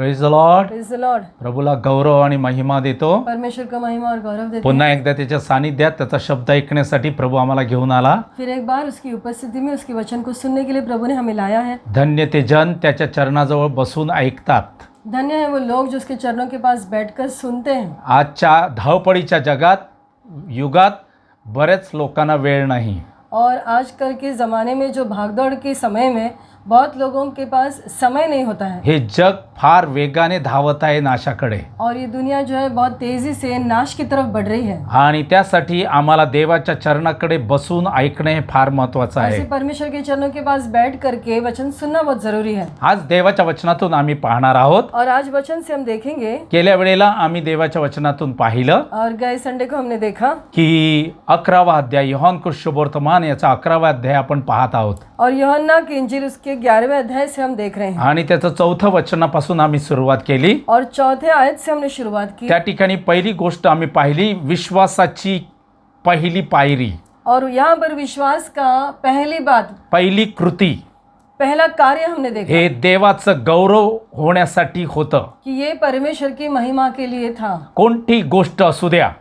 Praise the Lord. Praise the Lord. प्रभूला गौरव आणि महिमा देतो. परमेश्वर को महिमा और गौरव देते पुन्हा हैं. एकदा त्याच्या सानिध्यात त्याचा शब्द ऐकण्यासाठी प्रभू आम्हाला घेऊन आला. फिर एक बार उसकी उपस्थिति में उसके वचन को सुनने के लिए प्रभु ने हमें लाया है. धन्य ते जन त्याच्या चरणाजवळ बसून ऐकतात. धन्य है वो लोग जो उसके चरणों के पास बैठकर सुनते हैं. आजच्या धावपळीच्या जगात युगात बरेच लोकांना वेळ नाही. और आजकल के ज़माने में जो भागदौड़ के समय में बहुत लोगों के पास समय नहीं होता है. हे जग फार वेगाने धावत आहे नाशाकडे और ये दुनिया जो है बहुत तेज़ी से नाश की तरफ बढ़ रही है. आणि त्यासाठी आम्हाला देवाच्या चरणाकडे बसून ऐकणे हे फार महत्त्वाचं ऐसे आहे. परमेश्वर के चरणों के पास बैठ करके वचन सुनना बहुत ज़रूरी है. आज देवाच्या वचनातून आम्ही पाहणार आहोत. और आज वचन से हम देखेंगे. गेल्या वेळेला आम्ही देवाच्या वचनातून पाहिलं और गए संडे को हमने देखा की 11वा अध्याय योहान कृष्ण शुभवर्तमान याचा 11वा अध्याय आपण पाहत आहोत. और यूहन्ना की इंजील उसके 11वें अध्याय से हम देख रहे हैं. आणि त्याचं 4थं वचनापासून आम्ही सुरुवात केली. और चौथे आयत से हमने शुरुआत की. त्या ठिकाणी पहिली गोष्ट आम्ही पाहिली विश्वासाची पहिली पायरी. और यहाँ पर विश्वास का पहली बात, पहिली कृती पहला कार्य हमने देखा हे देवाचं गौरव होण्यासाठी होतं. कि ये परमेश्वर की महिमा के लिए था. कोणती गोष्ट असू द्या.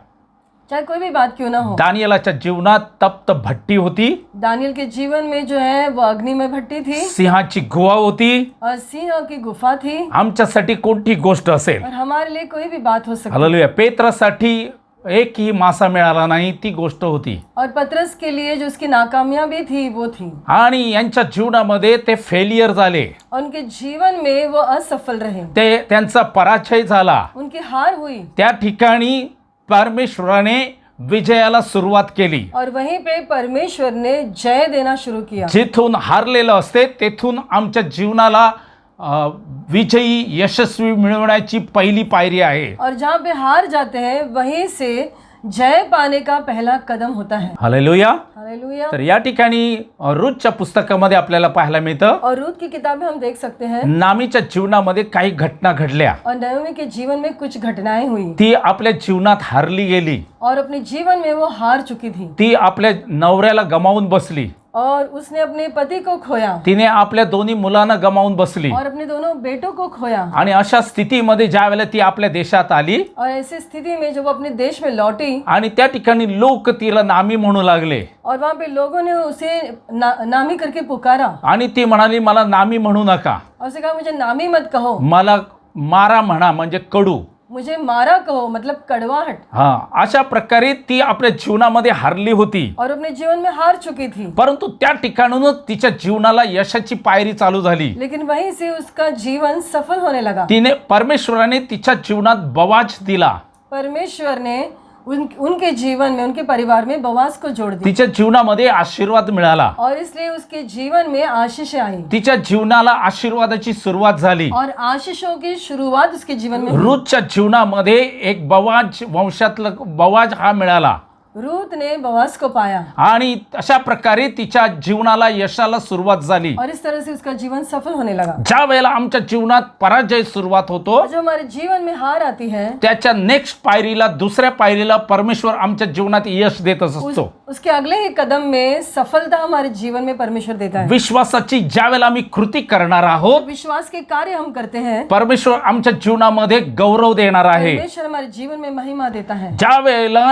चाहे कोई भी बात क्यों ना हो. दानियेलाच्या जीवनात तप्त भट्टी होती. दानियल के जीवन में जो है वो अग्नि में भट्टी थी. सिंहाची गुहा होती. और सिंह की गुफा थी. आमच्यासाठी कोणती गोष्ट असेल. और हमारे लिए कोई भी बात हो सकती है. हालेलुया. पेत्रासाठी एकही मासा मिळाला नाही ती गोष्ट होती. और पतरस के लिए जो उसकी नाकामयाबी थी वो थी. आणि यांच्या जीवनामध्ये ते फेलियर झाले. उनके जीवन में वो असफल रहे. ते त्यांचा पराजय झाला. उनकी हार हुई. त्या ठिकाणी परमेश्वराने विजयाला सुरुवात केली. और वहीं पे परमेश्वर ने जय देना शुरू किया. जिथून हारलेलं असते तेथून आमच्या जीवनाला विजयी यशस्वी मिळवण्याची पहिली पायरी आहे. और जहाँ पे हार जाते हैं वहीं से जय पाने का पहला कदम होता है. हालेलुया. हालेलुया. तर या ठिकाणी रूथच्या पुस्तकामध्ये आपल्याला पाहायला मिळतं. और रूथ की किताब में हम देख सकते हैं. नामीच्या जीवनामध्ये काही घटना घडल्या. और नयोमी के जीवन में कुछ घटनाएं हुई. ती आपल्या जीवनात हारली गेली. और अपने जीवन में वो हार चुकी थी. ती आपल्या नवऱ्याला गमावून बसली. और उसने अपने पति को खोया. तिने आपल्या दोन्ही मुलांना गमावून बसली. और अपने दोनों बेटों को खोया. आणि अशा स्थितीमध्ये ज्या वेळेला ती आपल्या देशात आली और ऐसी स्थिति में जब वो अपने देश में लौटी आणि त्या ठिकाणी लोक तिला नामी म्हणू लागले. और वहाँ पे लोगों ने उसे नामी करके पुकारा. आणि ती म्हणाली मला नामी म्हणू नका. और उसने कहा मुझे नामी मत कहो. मला मारा म्हणा म्हणजे कडू. मुझे मारा कहो मतलब कड़वाहट. अशा प्रकारे ती आपल्या जीवनामध्ये हारली होती. और अपने जीवन में हार चुकी थी. परंतु त्या ठिकाणूनच तिच्या जीवनाला यशाची पायरी चालू झाली. लेकिन वहीं से उसका जीवन सफल होने लगा. तिने परमेश्वराने तिच्या जीवनात बवाज दिला. परमेश्वर ने उनके जीवन में उनके परिवार में बवास को जोड़ दिया. तिच्या जीवनामध्ये आशीर्वाद मिळाला. और इसलिए उसके जीवन में आशीष आई. तिच्या जीवनाला आशीर्वादाची सुरुवात झाली. और आशीषों की शुरुआत उसके जीवन में. रूथच्या जीवनामध्ये एक बवाज वंशातला बवाज हा मिळाला. रूथ ने बवास को पाया. आणि अशा प्रकारे तिच्या जीवनाला यशाला सुरुवात झाली. और इस तरह से उसका जीवन सफल होने लगा. ज्या वेळेला आमच्या जीवनात पराजय सुरुवात होतो जो हमारे जीवन में हार आती है त्याच्या नेक्स्ट पायरीला दुसऱ्या पायरीला परमेश्वर आमच्या जीवनात यश देत असतो. उसके अगले ही कदम में सफलता हमारे जीवन में परमेश्वर देता है. विश्वासाची ज्या वेळेला आम्ही कृती करणार आहोत विश्वास के कार्य हम करते हैं परमेश्वर आमच्या जीवनामध्ये गौरव देणार आहे. परमेश्वर हमारे जीवन में महिमा देता है. ज्या वेळेला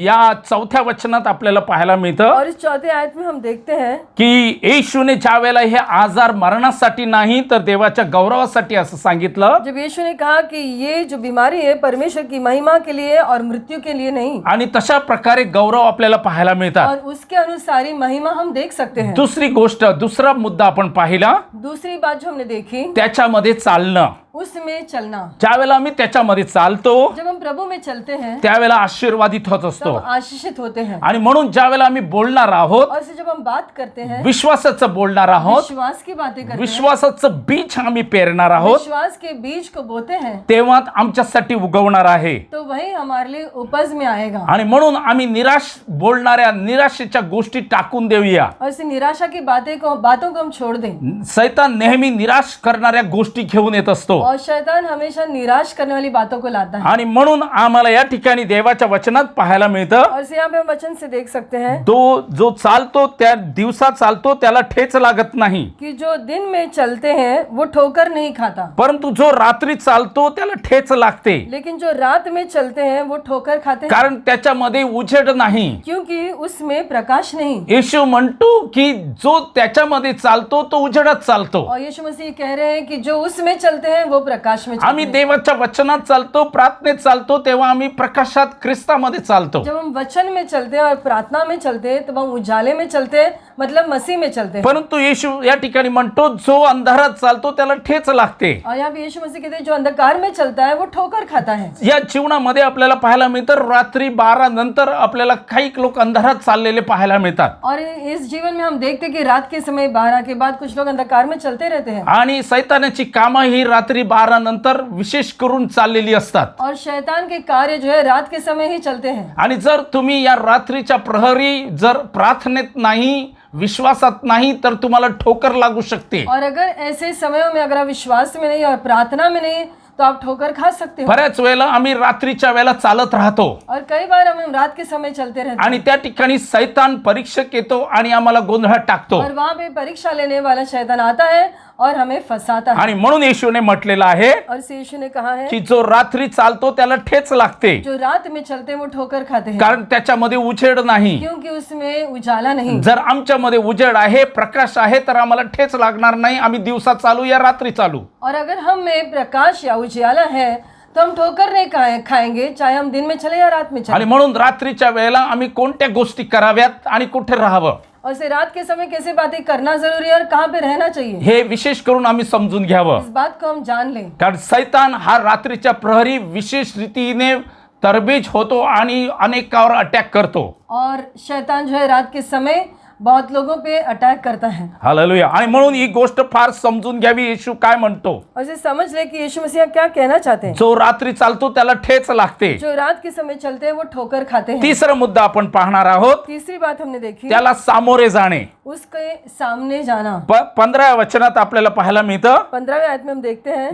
या चौथ्या वचनात आपल्याला पाहायला मिळतं और इस चौथे आयत में हम देखते हैं की येशूने ज्या वेळेला हे आजार मरणासाठी नाही तर देवाच्या गौरवासाठी असं सांगितलं. जब यीशु ने कहा कि ये जो बीमारी है परमेश्वर की महिमा के लिए और मृत्यु के लिए नहीं. आणि तशा प्रकारे गौरव आपल्याला पाहायला मिळतात. और उसके अनुसार ही महिमा हम देख सकते हैं. दुसरी गोष्ट दुसरा मुद्दा आपण पाहिला दूसरी बात जो हमने देखी त्याच्यामध्ये चालणं. उसमें चलना. ज्यावेळेला आम्ही त्याच्यामध्ये चालतो जब हम प्रभु में चलते हैं त्यावेळेला आशीर्वादित होत असतो. तब आशीषित होते हैं. आणि म्हणून ज्यावेळेला आम्ही बोलणार आहोत और जब हम बात करते हैं विश्वासाचं बोलणार आहोत. विश्वास की बातें करते हैं. विश्वासाचं बीज आम्ही पेरणार आहोत. विश्वास के बीज को बोते हैं तेव्हा आमच्यासाठी उगवणार आहे. तो वही हमारे लिए उपज में आएगा. आणि म्हणून आम्ही निराश बोलणाऱ्या निराशेच्या गोष्टी टाकून देऊया. और इस निराशा की बातों को हम छोड़ दें. सैतान नेहमी निराश करणाऱ्या गोष्टी घेऊन येत असतो. और शैतान हमेशा निराश करने वाली बातों को लाता है। आणि म्हणून आम्हाला या ठिकाणी देवाच्या वचनात पाहायला मिळतं, और इसे यहाँ पे हम वचन से देख सकते हैं जो चालतो त्या दिवसात चालतो त्याला ठेच लागत नाही, कि जो दिन में चलते हैं वो ठोकर नहीं खाता, परंतु जो रात्री चालतो त्याला ठेच लागते, लेकिन जो रात में चलते हैं वो ठोकर खाते हैं, कारण त्याच्यामध्ये उजेड नाही। क्योंकि उसमें प्रकाश नहीं। येशू म्हणतो की जो त्याच्यामध्ये चालतो तो उजेडात चालतो। और यीशु मसीह कह रहे हैं कि जो उसमें चलते हैं वो प्रकाश में चलते आम्ही हैं। देवाच्या वचनात चालतो, प्रार्थनेत चालतो, तेव्हा आम्ही प्रकाशात ख्रिस्तामध्ये चालतो। जब हम वचन में चलते हैं और प्रार्थना में चलते हैं तब हम उजाले में चलते हैं, मतलब मसीह में चलते हैं। परंतु येशू या ठिकाणी म्हणतो जो अंधारात चालतो त्याला ठेच लागते। और यहाँ पे यीशु मसीह कहते हैं जो अंधकार में चलता है वो ठोकर खाता है। या जीवनामध्ये आपल्याला पाहायला मिळतं, रात्री 12 नंतर आपल्याला काही लोक अंधारात चाललेले पाहायला मिळतात। और इस जीवन में हम देखते हैं कि रात के समय 12 के बाद कुछ लोग अंधकार में चलते रहते हैं। आणि सैतानाची कामं ही रात्री 12 नंतर विशेष करून चाललेली असतात। और शैतान के कार्य जो है रात के समय ही चलते हैं। आणि जर तुम्ही या रात्रीच्या प्रहरी जर प्रार्थनेत नाही, विश्वासात नाही, तर तुम्हाला ठोकर लागू शकते। और अगर ऐसे समयों में अगर आप विश्वास में नहीं और प्रार्थना में नहीं तो आप ठोकर खा सकते हो। बऱ्याच वेळेला आम्ही रात्रीच्या वेळेला चालत राहतो और कई बार हम रात के समय चलते रहते हैं आणि त्या ठिकाणी सैतान परीक्षक येतो आणि आम्हाला गोंधळात टाकतो। और वहाँ पे परीक्षा लेने वाला शैतान आता है और हमें फंसाता है। आणि म्हणून येशूने म्हटलेलं आहे और इसे यीशु ने कहा है की जो रात्री चालतो त्याला ठेच लागते, जो रात में चलते हैं वो ठोकर खाते हैं, कारण त्याच्यामध्ये उजेड नाही। क्योंकि उसमें उजाला नहीं। जर आमच्यामध्ये उजेड आहे, प्रकाश आहे, तर आम्हाला ठेच लागणार नाही। आम्ही दिवसा चालू या रात्री चालू। और अगर हम में प्रकाश या उजाला है तो हम ठोकर नहीं खाएंगे, चाहे हम दिन में चले या रात में चले। आणि म्हणून रात्रीच्या वेळेला आम्ही कोणत्या गोष्टी कराव्यात आणि कुठे राहावं और इसे रात के समय कैसे बातें करना जरूरी है और कहाँ पे रहना चाहिए, हे विशेष करून आम्ही समजून घ्यावं। इस बात को हम जान लें। कारण सैतान हा रात्रीच्या प्रहरी विशेष रीतीने तरबेज होतो आणि अनेकावर अटॅक करतो। और शैतान जो है रात के समय बहुत लोगों पे अटैक करता है। हालेलुया। आणि म्हणून ही गोष्ट फार समजून घ्यावी, येशू काय म्हणतो। और इसे समझ ले कि यीशु मसीह क्या कहना चाहते हैं। जो रात्री चालतो त्याला ठेच लागते। जो रात के समय चलते हैं वो ठोकर खाते हैं। तिसरा मुद्दा आपण पाहणार आहोत, तीसरी बात हमने देखी, त्याला सामोरे जाणे। उसके सामने जाना। 15व्या वचनात आपल्याला पाहायला मिळतं, 15वें आयत में हम देखते हैं,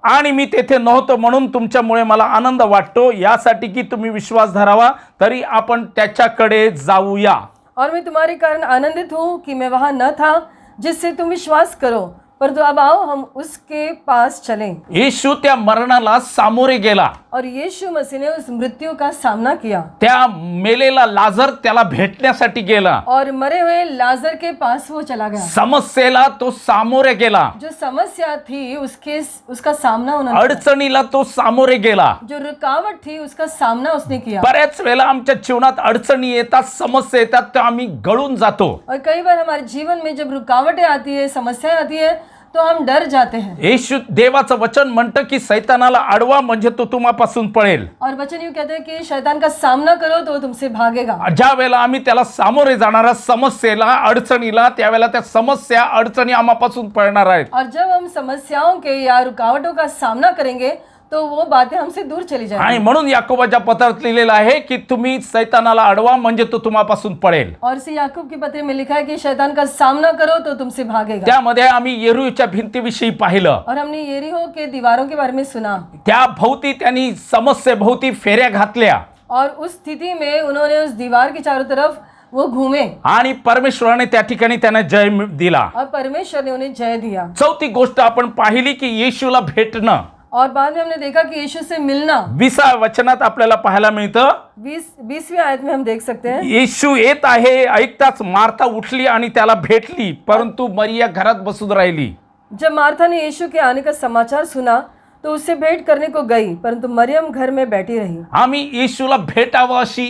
आणि मी तेथे नव्हतो म्हणून तुमच्यामुळे मला आनंद वाटतो, यासाठी की तुम्ही विश्वास धरावा, तरी आपण त्याच्याकडे जाऊया। और मैं तुम्हारे कारण आनंदित हूँ कि मैं वहाँ न था, जिससे तुम विश्वास करो, परंतु अब आओ हम उसके पास चलें। येशू त्या मरणाला सामोरे गेला। और यीशु मसीह ने उस मृत्यु का सामना किया। त्या मेलेला लाजर त्याला भेटण्यासाठी गेला। और मरे हुए लाजर के पास वो चला गया। समस्येला तो सामोरे गेला। जो समस्या थी उसका सामना उन्होंने किया। अडचणीला तो सामोरे गेला। जो रुकावट थी उसका सामना उसने किया। बऱ्याच वेळेला आमच्या जीवनात अडचणी येतात, समस्या येतात, तर आम्ही गळून जातो। और कई बार हमारे जीवन में जब रुकावटें आती है, समस्याएं आती है, तो हम डर जाते हैं। येशू देवाचं वचन म्हणतं की सैतानाला अडवा म्हणजे तो तुम्हापासून पळेल। और वचन यूं कहते हैं कि शैतान का सामना करो तो वो तुमसे भागेगा। ज्या वेळेला आम्ही त्याला सामोरे जाणारा समस्येला, अडचणीला, त्यावेळेला त्या समस्या, अडचणी आम्हापासून पळणार आहेत। और जब हम समस्याओं के या रुकावटों का सामना करेंगे तो वो बातें हमसे दूर चली जाएंगी। आणि म्हणून याकोबाच्या पत्रात लिहिलेलं आहे की तुम्ही सैतानाला अडवा म्हणजे तो तुम्हापासून पळेल। और इसे याकूब के पत्र में लिखा है कि शैतान का सामना करो तो तुमसे भागेगा। त्यामध्ये आम्ही यरीहोच्या भिंतीविषयी पाहिलं। और हमने यरीहो के दीवारों के बारे में सुना। त्या भोवती त्यांनी समस्येभोवती फेऱ्या घातल्या। और उस स्थिति में उन्होंने उस दीवार के चारों तरफ वो घूमे आणि परमेश्वराने त्या ठिकाणी त्यांना जय दिला। और परमेश्वर ने उन्हें जय दिया। चौथी गोष्ट आपण पाहिली की येशूला भेटणं। और बाद में हमने देखा कि यीशु से मिलना। 20व्या वचनात आपल्याला पाहायला मिळतं, 20वीं आयत में हम देख सकते हैं, येशू येत आहे, ऐकताच मार्था उठली आणि त्याला भेटली, परंतु मरिया घरात बसून राहिली। जब मार्था ने यीशु के आने का समाचार सुना तो उससे भेंट करने को गई, परंतु मरियम घर में बैठी रही। आम्ही येशूला भेटावं अशी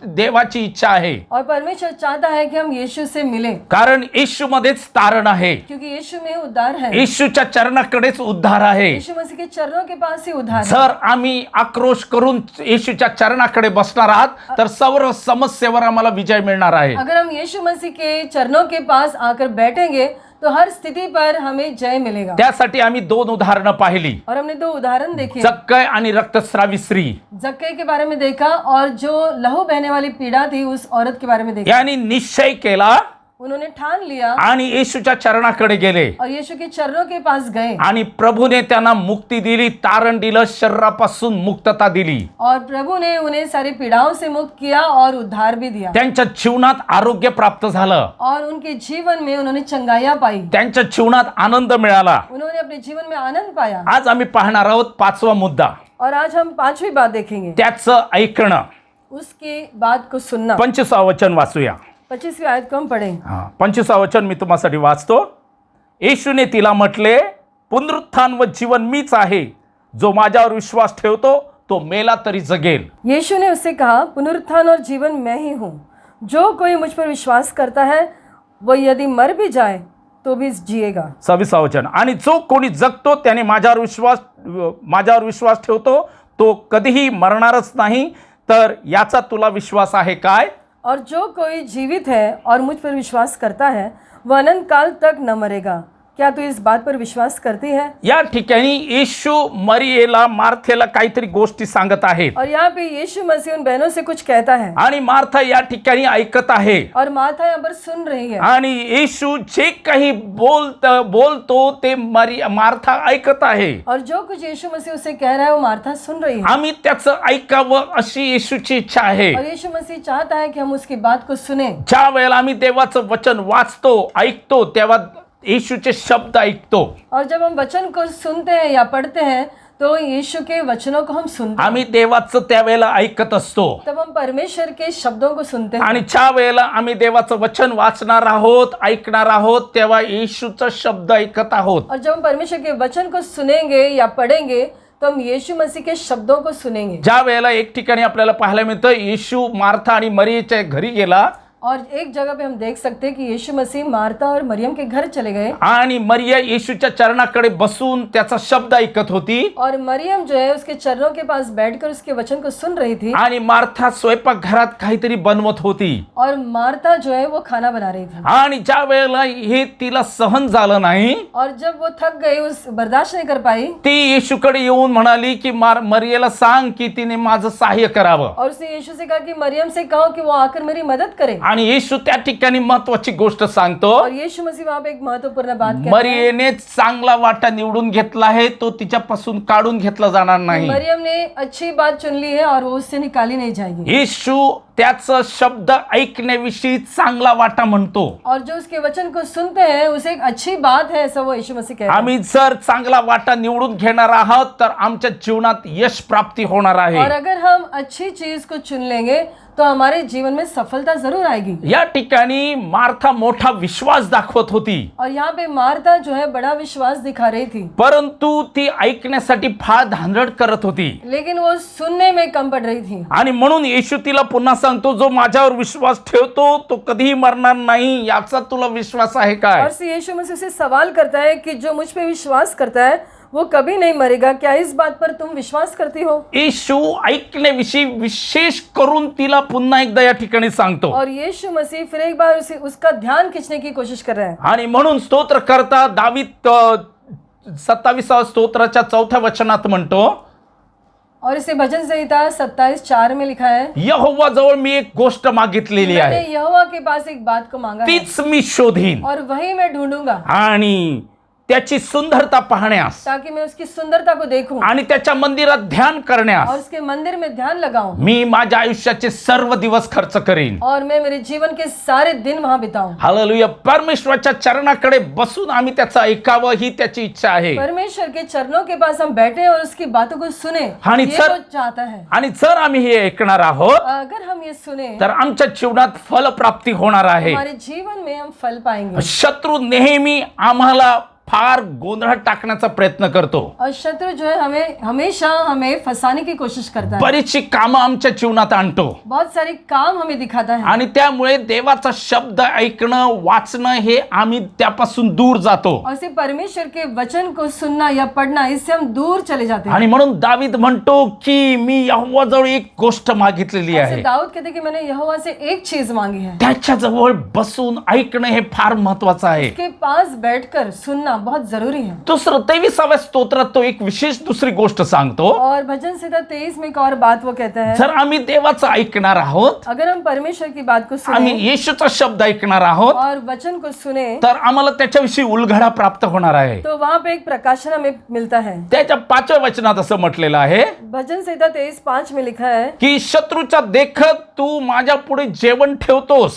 देवाची इच्छा आहे। और परमेश्वर चाहता है कि हम यीशु से मिलें, कारण येशू मध्येच तारण आहे। क्योंकि यीशु में उद्धार है। येशूच्या चरणाकडेच उद्धार आहे। यीशु मसीह के चरणों के पास ही उद्धार है। जर आम्ही आक्रोश करून येशूच्या चरणाकडे बसणार आहात तर सर्व समस्येवर आम्हाला विजय मिळणार आहे। अगर हम यीशु मसीह के चरणों के पास आकर बैठेंगे तो हर स्थिति पर हमें जय मिलेगा। त्यासाठी आम्ही 2 उदाहरणं पाहिली। और हमने 2 उदाहरण देखे। जक्कई आणि रक्तस्रावी स्त्री। जक्कई के बारे में देखा और जो लहू बहने वाली पीड़ा थी उस औरत के बारे में देखा। यानी निश्चय केला उन्होंने ठान लिया आणि येशूच्या चरणाकडे गेले और यीशु के चरणों के पास गए आणि प्रभूने त्यांना मुक्ती दिली, तारण दिलं, शरीरापासून मुक्तता दिली. और प्रभु ने उन्हें सारी पीड़ाओं से मुक्त किया और उद्धार भी दिया त्यांच्या जीवनात आरोग्य प्राप्त झालं, और उनके जीवन में उन्होंने चंगाइयाँ पाई, त्यांच्या जीवनात आनंद मिळाला. उन्होंने अपने जीवन में आनंद पाया. आज आम्ही पाहणार आहोत 5वा मुद्दा, और आज हम 5वीं बात देखेंगे, त्याचं ऐकणं. उसके बात को सुनना. 25वा वचन वाचूया. 25वीं आयत को हम पढ़ें. 25वा वचन मी तुम्हासाठी वाचतो. येशूने तिला म्हटले, पुनरुत्थान व जीवन मीच आहे, जो माझ्यावर विश्वास ठेवतो तो मेला तरी जगेल. यीशु ने उससे कहा, पुनरुत्थान और जीवन मैं ही हूँ. जो कोई मुझ पर विश्वास करता है वह यदि मर भी जाए तो भी जिएगा. 26वा वचन, आणि जो कोणी जगतो त्याने माझ्यावर विश्वास ठेवतो तो कधीही मरणारच नाही. तर याचा तुला विश्वास आहे काय? और जो कोई जीवित है और मुझ पर विश्वास करता है वह अनंत काल तक न मरेगा. क्या तू इस बात पर विश्वास करती है? या ठिकाणी येशू मरियेला, मार्थेला काहीतरी गोष्टी सांगत आहेत. और यहाँ पे यीशु मसीह उन बहनों से कुछ कहता है. आणि मार्था या ठिकाणी ऐकत आहे. और मार्था यहाँ पर सुन रही है. आणि येशू जे काही बोलतो ते मार्था ऐकत आहे. और जो कुछ यीशु मसीह उसे कह रहा है वो मार्था सुन रही है. आम्ही त्याचं ऐकावं अशी येशूची इच्छा आहे. और यीशु मसीह चाहता है कि हम उसकी बात को सुने. ज्या वेळेला आम्ही देवाचं वचन वाचतो, ऐकतो, तेव्हा यीशुचे शब्द ऐकतो. और जब हम वचन को सुनते हैं या पढ़ते हैं तो यीशु के वचनों को हम सुनते हैं. आम्ही देवाचं त्यावेळेला ऐकत असतो. तब हम परमेश्वर के शब्दों को सुनते हैं. आणि ज्या वेळेला आम्ही देवाचं वचन वाचणार आहोत, ऐकणार आहोत, तेव्हा येशूचा शब्द ऐकत आहोत. और जब हम परमेश्वर के वचन को सुनेंगे या पढ़ेंगे तो हम यीशु मसीह के शब्दों को सुनेंगे. ज्या वेळेला एक ठिकाणी आपल्याला पाहायला मिळतं, येशू मार्था आणि मरियेच्या घरी गेला. और एक जगह पे हम देख सकते हैं कि यीशु मसीह मार्था और मरियम के घर चले गए. आणि मरिया येशूच्या चरणाकडे बसून त्याचा शब्द ऐकत होती. और मरियम जो है उसके चरणों के पास बैठकर उसके वचन को सुन रही थी. आणि मार्था स्वयंपाक घरात काहीतरी बनवत होती. और मार्था जो है वो खाना बना रही थी. आणि ज्या वेळेला हे तिला सहन झालं नाही, और जब वो थक गई, उस बर्दाश्त नहीं कर पाई, ती येशूकडे येऊन म्हणाली की मरियेला सांग की तिने माझं सहाय्य करावं. और उसने यीशु से कहा कि मरियम से कहो कि वो आकर मेरी मदद करे. आणि येशू त्या ठिकाणी महत्वाची गोष्ट सांगतो. और यीशु मसीह वहां पे एक महत्वपूर्ण बात कहता है. मरियेने चांगला वाटा निवडून घेतला आहे, तो तिच्यापासून काढून घेतला जाणार नाही. मरियम ने अच्छी बात चुन ली है और वो उससे निकाली नहीं जाएगी. येशू त्याचा शब्द ऐकण्याविषयी चांगला वाटा म्हणतो. और जो उसके वचन को सुनते हैं उसे एक अच्छी बात है, ऐसा वो यीशु मसीह कहता है. आम्ही जर चांगला वाटा निवडून घेणार आहोत तर आमच्या जीवनात यश प्राप्ती होणार आहे. और अगर हम अच्छी चीज को चुन लेंगे तो हमारे जीवन में सफलता जरूर आएगी. या ठिकाणी मार्था मोठा विश्वास दाखवत होती. और यहाँ पे मार्था जो है बड़ा विश्वास दिखा रही थी. परंतु ती ऐकण्यासाठी फार धांदड करत होती. लेकिन वो सुनने में कम पड़ रही थी. आणि म्हणून येशू तिला पुन्हा सांगतो, जो माझ्यावर विश्वास ठेवतो तो कधीही मरणार नाही, याचा तुला विश्वास आहे काय? और यीशु मसीह से सवाल करता है कि जो मुझ पे विश्वास करता है वो कभी नहीं मरेगा. क्या इस बात पर तुम विश्वास करती हो? येशू ऐकण्याविषयी विशेष करून तिला पुन्हा एकदा या ठिकाणी सांगतो. और यीशु मसीह फिर एक बार उसका ध्यान खींचने की कोशिश कर रहा है. आणि म्हणून स्तोत्रकर्ता दावीद 27व्या स्तोत्राच्या 4थ्या वचनात म्हणतो. और इसे भजन संहिता 27:4 में लिखा है, यहोवा जवळ मी एक गोष्ट मागितलेली आहे, मैंने यहोवा के पास एक बात को मांगा है, तीच मी शोधीन, और वही मैं ढूंढूंगा, आणि त्याची सुंदरता पाहण्यास, ताकि मैं उसकी सुंदरता को देखूं, आणि त्याच्या मंदिरात ध्यान करण्यास, और उसके मंदिर में ध्यान लगाऊं, मी माझ्या आयुष्याचे सर्व दिवस खर्च करीन, और मैं मेरे जीवन के सारे दिन वहां बिताऊं. हालेलुया. परमेश्वराच्या चरणाकडे बसून आम्ही त्याचं ऐकावं ही त्याची इच्छा आहे. परमेश्वर के चरणों के पास हम बैठे और उसकी बातों को सुने, आणि ये वो चाहता है. आणि जर आम्ही हे ऐकणार आहोत, अगर हम ये सुने, तर आमच्या जीवनात फल प्राप्ती होणार आहे. हमारे जीवन में हम फल पाएंगे. शत्रू नेहमी आम्हाला फार गोंधळात टाकण्याचा प्रयत्न करतो. और शत्रु जो है हमेशा हमें फंसाने की कोशिश करता है. बरीचशी कामं आमच्या जीवनात आणतो. बहुत सारे काम हमें दिखाता है. आणि त्यामुळे देवाचा शब्द ऐकणं, वाचणं हे आम्ही त्यापासून दूर जातो. और सिर्फ परमेश्वर के वचन को सुनना या पढ़ना, इससे हम दूर चले जाते हैं. आणि म्हणून दावीद म्हणतो की मी यहोवाजवळ एक गोष्ट मागितलेली आहे. दाऊद कहते की मैंने यहोवा से एक चीज मांगी है. त्याच्या जवळ बसून ऐकणं हे फार महत्त्वाचं आहे. उसके पास बैठकर सुनना बहुत जरूरी है। दुसरं 23व्या स्तोत्रात तो एक विशेष दुसरी गोष्ट सांगतो, और भजन संहिता 23 में एक और बात वो कहता है, जर आम्ही देवाचं ऐकणार आहोत, अगर हम परमेश्वर की बात को आम्ही सुने येशूचा शब्द ऐकणार आहोत, और वचन को सुने, तर आम्हाला त्याच्याविषयी उलगडा प्राप्त होणार आहे. तो वहाँ पे एक प्रकाशन हमें मिलता है। त्याच्या 5व्या वचनात असं म्हटलेलं आहे भजन संहिता 23:5 में लिखा है, की शत्रूच्या देखत तू माझ्या पुढे जेवण ठेवतोस.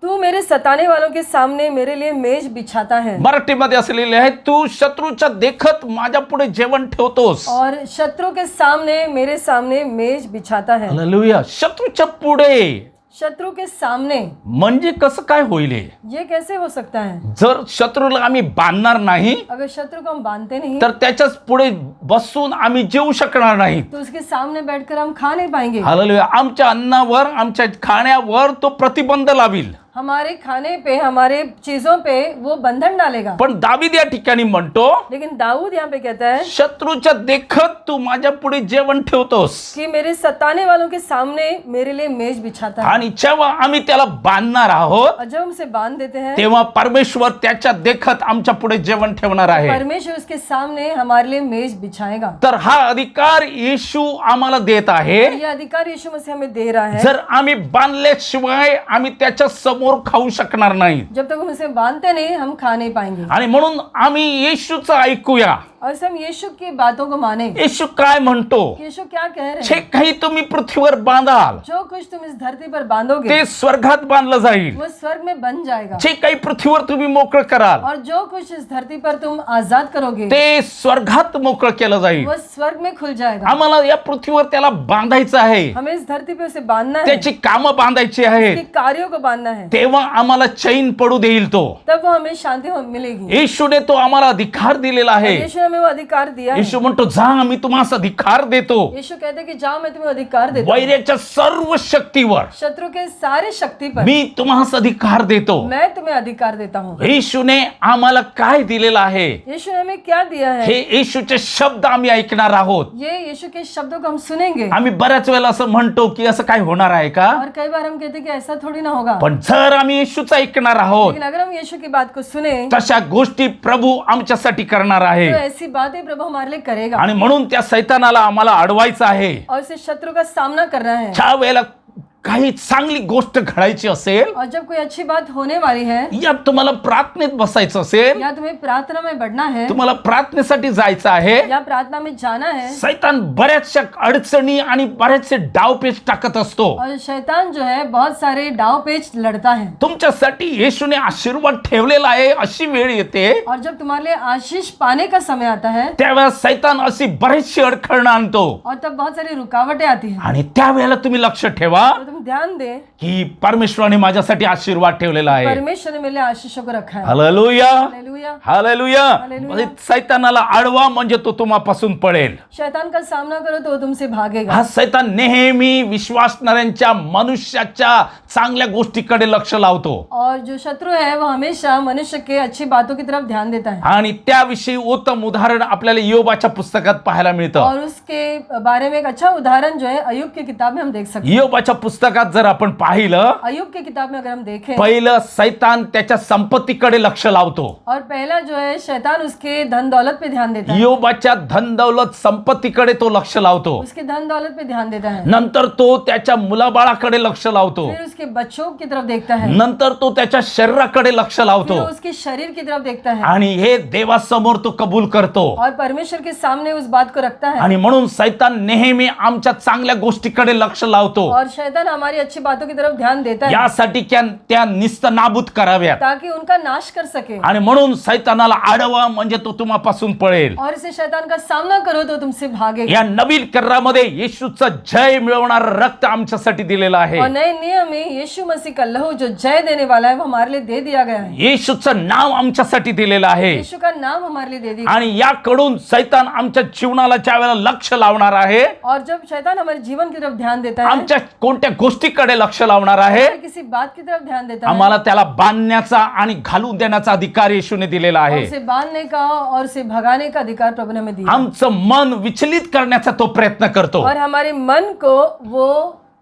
तू मेरे सताने वालों के सामने मेरे लिए मेज बिछाता है। मराठीमध्ये असं लिहिलेलं आहे, तू शत्रूच्या देखत माझ्या पुढे जेवण ठेवतोस. और शत्रु के सामने मेरे सामने मेज बिछाता है। हालेलुया. शत्रूच्या पुढे शत्रु के सामने, म्हणजे कसं काय होईल हे? ये कैसे हो सकता है? जर शत्रूला आम्ही बांधणार नाही अगर शत्रु को हम बांधते नहीं तर त्याच्याच पुढे बसून आम्ही जेवू शकणार नाही. तो उसके सामने बैठकर हम खा नहीं पाएंगे। हालेलुया. आमच्या अन्नावर, आमच्या खाण्यावर तो प्रतिबंध लावील. हमारे खाने पे, हमारे चीजों पे वो बंधन डालेगा। पण दावीद या ठिकाणी म्हणतो, लेकिन दाऊद यहाँ पे कहता है शत्रूच्या देखत तू माझ्या पुढे जेवण ठेवतोस. कि मेरे सताने वालों के सामने मेरे लिए मेज बिछाता है। आणि जेव्हा आम्ही त्याला बांधणार आहोत, और जब हम उसे बांध देते हैं, तेव्हा परमेश्वर त्याच्या देखत आमच्या पुढे जेवण ठेवणार आहे. परमेश्वर उसके सामने हमारे लिए मेज बिछाएगा। तर हा अधिकार येशू आम्हाला देत आहे. ये अधिकार यीशु मसीह हमें दे रहा है। जर आम्ही बांधल्याशिवाय आम्ही त्याच्या समोर खाऊ शकणार नाही. जब तक हम उसे बांधते नहीं, हम खा नहीं पाएंगे। आणि म्हणून आम्ही येशूचं ऐकूया. और हम यीशु की बातों को माने। येशू काय म्हणतो? यीशु क्या कह रहे जे हैं? काही तुम्ही पृथ्वीवर बांधाल जो कुछ तुम इस धरती पर बांधोगे ते स्वर्गात बांधलं जाईल. वो स्वर्ग में बन जाएगा। जे काही पृथ्वीवर तुम्ही मोकळं कराल और जो कुछ इस धरती पर तुम आजाद करोगे ते स्वर्गात मोकळं केलं जाईल. वो स्वर्ग में खुल जाएगा। आम्हाला या पृथ्वीवर त्याला बांधायचं आहे. हमें इस धरती पे उसे बांधना है, त्याची कामं बांधायची आहेत. उसके कार्यों को बांधना है, तेव्हा आम्हाला चैन पडू देईल तो. तब वो हमें शांति मिलेगी। येशूने तो आम्हाला अधिकार दिलेला आहे. यीशु ने हमें वो अधिकार दिया है। येशू म्हणतो, जा मी तुम्हाला अधिकार देतो यीशु कहते कि जाओ मैं तुम्हें अधिकार देता हूं। वैराच्या सर्व शक्तीवर शत्रु के सारे शक्ति पर मी तुम्हाला अधिकार देतो. मैं तुम्हें अधिकार देता हूँ। येशूने आम्हाला काय दिलेलं आहे? यीशु ने हमें क्या दिया है? हे येशूचे शब्द आम्ही ऐकणार आहोत. ये यीशु के शब्दों को हम सुनेंगे। आम्ही बऱ्याच वेळेला असं म्हणतो की असं काय होणार आहे का? और कई बार हम कहते हैं कि ऐसा थोड़ी ना होगा। पण जर आम्ही येशूचं ऐकणार आहोत, लेकिन अगर हम यीशु की बात को सुने तशा गोष्टी प्रभू आमच्यासाठी करणार आहे. तो ऐसी बातें प्रभु हमारे लिए करेगा। आणि म्हणून त्या सैतानाला आम्हाला अडवायचं आहे. और उसे शत्रु का सामना करना है। ज्या वेळेला काही चांगली गोष्ट घडायची असेल, और जब कोई अच्छी बात होने वाली है, या तुम्हाला प्रार्थनेत बसायचं असेल, या तुम्हें प्रार्थना में बढ़ना है, तुम्हाला प्रार्थनेसाठी जायचं आहे, या प्रार्थना में जाना है, सैतान बऱ्याचशा अडचणी आणि बरेचसे डावपेच टाकत असतो. और शैतान जो है बहुत सारे डाव पेच लड़ता है। तुमच्यासाठी येशूने आशीर्वाद ठेवलेला आहे. अशी वेळ येते और जब तुम्हारे लिए आशीष पाने का समय आता है, त्यावेळेस सैतान अशी बरीचशी अडखळणं आणतो. और तब बहुत सारी रुकावटें आती हैं। आणि त्यावेळेला तुम्ही लक्ष ठेवा तो तुम ध्यान दे की परमेश्वराने माझ्यासाठी आशीर्वाद ठेवलेला आहे. परमेश्वर ने मेरे लिए आशीषों को रखा है। Hallelujah, hallelujah. हालेलुया. हालेलुया. म्हणजे सैतानाला अडवा म्हणजे तो तुम्हापासून पळेल. शैतान का सामना करो तो वो तुमसे भागेगा। हा सैतान नेहमी विश्वासणाऱ्यांच्या मनुष्याच्या चांगल्या गोष्टीकडे लक्ष लावतो. और जो शत्रु है वो हमेशा मनुष्य के अच्छी बातों की तरफ ध्यान देता है। आणि त्याविषयी उत्तम उदाहरण आपल्याला योबाच्या पुस्तकात पाहायला मिळतं. और उसके बारे में एक अच्छा उदाहरण जो है अय्यूब की किताब में हम देख सकते हैं। योबाच्या पुस्तकात जर आपण पाहिलं, अय्यूब की किताब में अगर हम देखें, पहिलं सैतान त्याच्या संपत्तीकडे लक्ष लावतो. और पहला जो है शैतान उसके धन दौलत पे ध्यान देता है। योबाच्या धन दौलत संपत्तीकडे तो लक्ष लावतो. उसके धन दौलत पे ध्यान देता है। नंतर तो त्याच्या मुलाबाळाकडे लक्ष लावतो. फिर उसके बच्चों की तरफ देखता है। नंतर तो त्याच्या शरीराकडे लक्ष फिर लावतो. उसके शरीर की तरफ देखता है। आणि हे देवासमोर तो कबूल करतो. और परमेश्वर के सामने उस बात को रखता है। आणि म्हणून सैतान नेहमी आमच्या चांगल्या गोष्टीकडे लक्ष लावतो. और शैतान हमारी अच्छी बातों की तरफ ध्यान देता है यासाठी त्या निस्तनाबूत कराव्यात. ताकि उनका नाश कर सके। आणि म्हणून सैतानाला अडवा म्हणजे तो तुम्हापासून पळेल. और इसे शैतान का सामना करो तो तुमसे भागेगा। या नवीन करारामध्ये येशूचं जय मिळवणार रक्त आमच्यासाठी दिलेलं आहे. और नए नियम में यीशु मसीह का लहू जो जय देने वाला है वो हमारे लिए दे दिया गया है। येशूचं नाव आमच्यासाठी दिलेलं आहे. यीशु का नाम हमारे लिए दे दिया। आणि याकडून सैतान आमच्या जीवनाला ज्या वेळेला लक्ष लावणार आहे, और जब शैतान हमारे जीवन की तरफ ध्यान देता है, आमच्या कोणत्या गोष्टीकडे लक्ष लावणार आहे, किसी बात की तरफ ध्यान देता है, आम्हाला त्याला बांधण्याचा आणि घालून देण्याचा अधिकार येशूने दिलेला और आहे. उसे बांधने का और उसे भगाने का अधिकार प्रभु ने हमें दिया। आमचं मन विचलित करण्याचा तो प्रयत्न करतो. और हमारे मन को वो